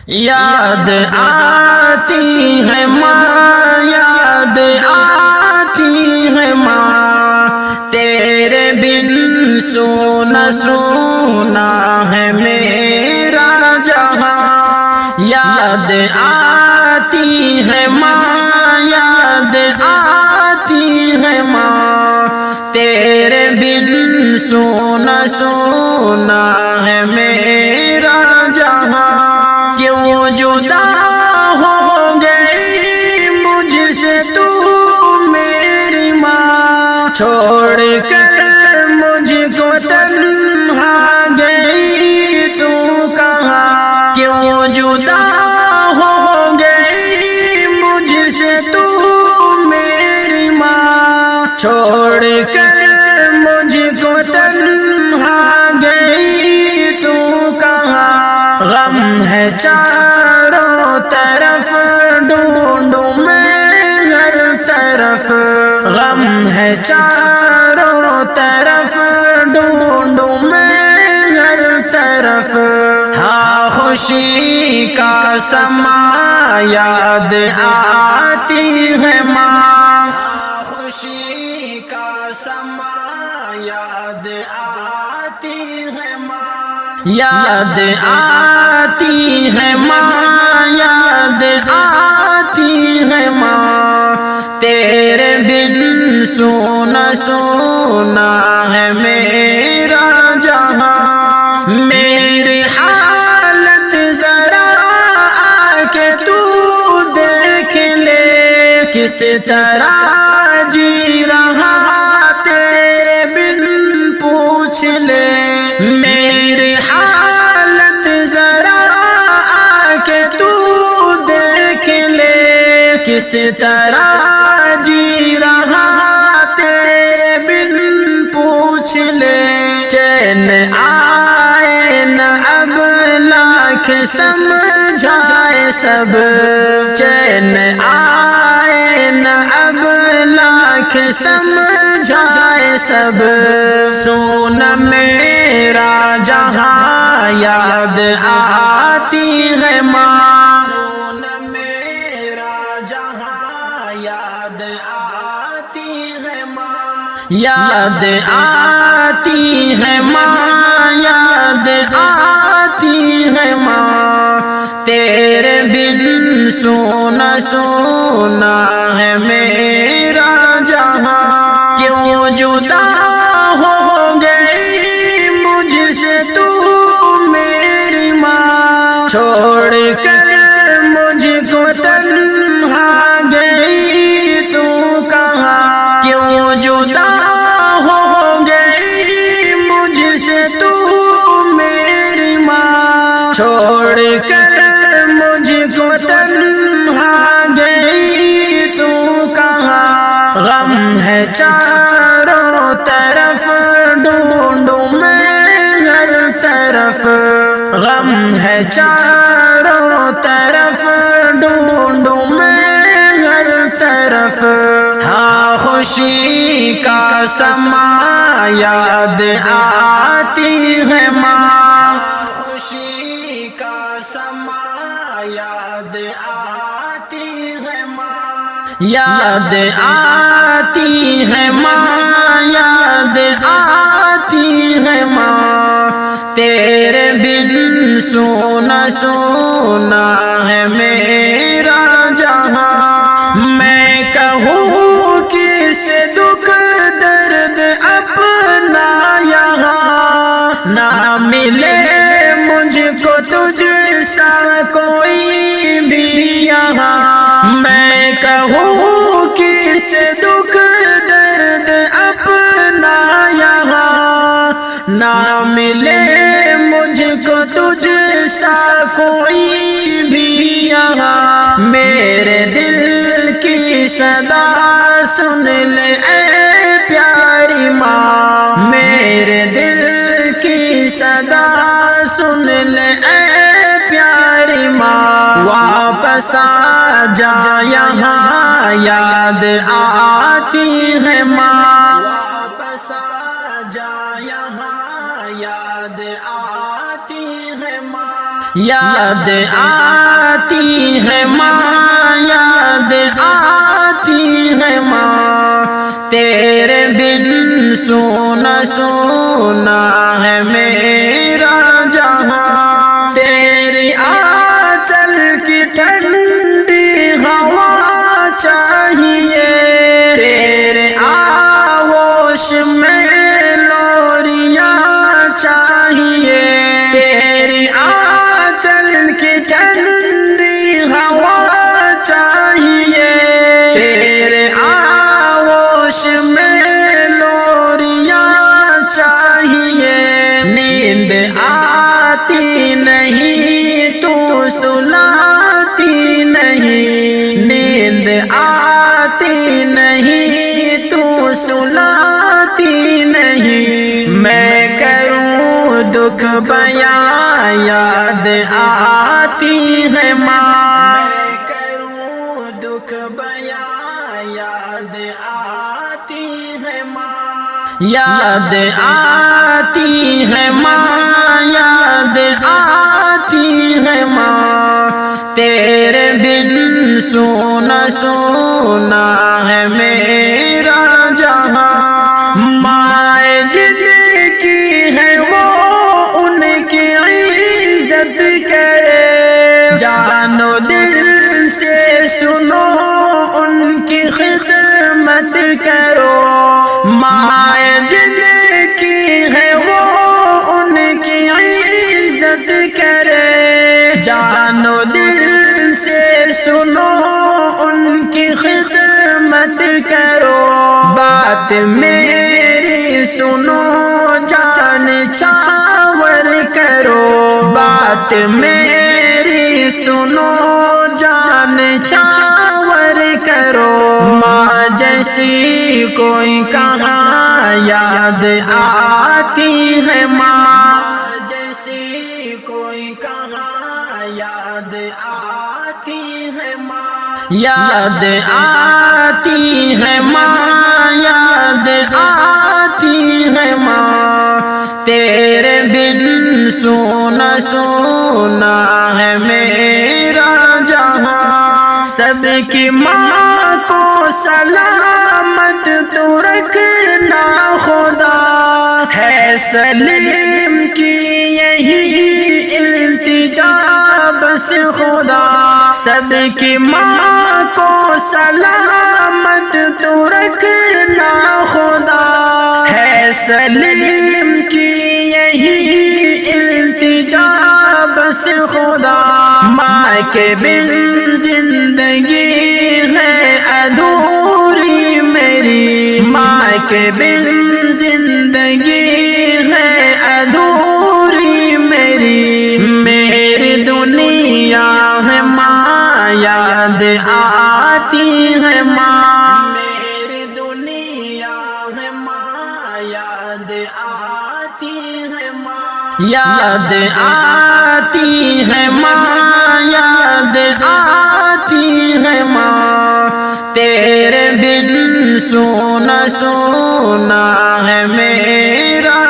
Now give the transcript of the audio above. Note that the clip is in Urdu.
یاد آتی ہے ماں، یاد آتی ہے ماں، تیرے بن سونا سونا ہے میرا جہاں۔ یاد آتی ہے ماں، یاد آتی ہے ماں، تیرے بن سونا سونا ہے میرا جہاں۔ کیوں جدا ہو گئی مجھ سے تو میری ماں، چھوڑ کر مجھ کو تنہا گئی تو کہاں۔ کیوں جدا ہو گئی مجھ سے تو میری ماں، چھوڑ کر مجھ کو تنہا گئی تو کہاں۔ غم ہے چاروں طرف ڈھونڈوں میں ہر طرف، غم ہے چاروں طرف ڈھونڈوں میں ہر طرف۔ ہاں خوشی کا سما یاد آتی ہے ماں، خوشی کا سما یاد آتی ہے ماں۔ یاد آتی ہے ماں، یاد آتی ہے ماں، تیرے بن سونا سونا ہے میرا جہاں۔ میری حالت ذرا آ کے تو دیکھ لے، کس طرح جی رہا تیرے بن پوچھ لے۔ میری حالت ذرا آ کے تو دیکھ لے، کس طرح جی رہا تیرے بن پوچھ لے۔ چین آئے نہ اب لاکھ سمجھائے سب، چین آئے نہ اب لاکھ سمجھائے سب، سونا میرا جہاں یاد آتی ہے ماں، سونا میرا جہاں یاد آتی ہے ماں۔ یاد آتی ہے ماں، یاد آتی ہے ماں، تیرے بن سونا سونا ہے میرا جہاں۔ کیوں جدا ہو گئی مجھ سے تو میری ماں، چھوڑ کر مجھ کو تنہا گئی تو کہاں۔ کیوں جدا ہو گئی مجھ سے تو میری ماں، چھوڑ کر مجھ کو تنہا گئی تو کہاں۔ غم ہے چاروں طرف ڈھونڈوں میں ہر طرف، غم ہے چاروں طرف ڈھونڈوں میں ہر طرف۔ ہاں خوشی کا سما یاد آتی ہے ماں، خوشی کا سما یاد آتی ہے ماں۔ یاد آتی ہے ماں، یاد آتی ہے ماں، تیرے بن سونا سونا ہے میرا جہاں۔ میں کہوں کس دکھ درد اپنا یہاں، نہ ملے مجھ کو تجھ سا کوئی بھی یہاں۔ میں کہوں کس دکھ درد اپنا یہاں، نہ ملے مجھ کو تجھ سا کوئی بھی یہاں۔ میرے دل کی صدا سن لے اے پیاری ماں، میرے دل کی صدا سن لے اے پیاری ماں۔ واپس آ جا یہاں یاد آتی ہے ماں، واپس آ جا یہاں یاد آتی ہے ماں۔ یاد آتی ہے ماں، یاد آتی ہے ماں، تیرے بن سونا سونا ہے میرا جہاں، تیری آنچل کی ٹھنڈی ہوا چاہیے، تیرے آغوش میں لوریاں چاہیے، تیری آنچل کی ٹھنڈی ہوا چاہیے، تیرے آغوش میں لوریاں چاہیے، نیند آتی نہیں تو سلاتی نہیں، نیند آتی نہیں تو سلاتی نہیں، میں کروں دکھ بیاں یاد آتی ہے ماں، میں کروں دکھ بیاں یاد آتی ہے ماں، یاد آتی ہے ماں، یاد آتی ہے ماں، تیرے بن سونا سونا ہے میرا جہاں، مائیں جن کی ہے وہ ان کی عزت کرے، جان و دل سے سنو ان کی خدمت کرو، مائیں جن کی ہے وہ ان کی عزت کرے، جان و دل سے سنو ان کی خدمت کرو، بات میری سنو جان چاور کرو، بات میری سنو جان چاور کرو، ماں جیسی کوئی کہاں یاد آتی ہے ماں، جیسی کوئی کہاں یاد آتی ہے ماں، یاد آتی ہے ماں، یاد آتی ہے ماں، تیرے بن سونا سونا ہے میرا جہاں، سب کی ماں کو سلامت تو رکھنا خدا، ہے سلیم کی یہی التجا بس خدا، سب کی ماں کو سلامت تو رکھنا خدا، ہے سلیم کی یہی التجا بس خدا، ماں کے بن زندگی ہے ادھوری میری، ماں کے بن زندگی ہے ادھوری میری، میری دنیا ہے ماں یاد آتی ہے ماں، میری دنیا ہے ماں یاد آتی ہے ماں، یاد آتی ہے ماں، یاد آتی ہے ماں، تیرے بن سونا سونا ہے میرا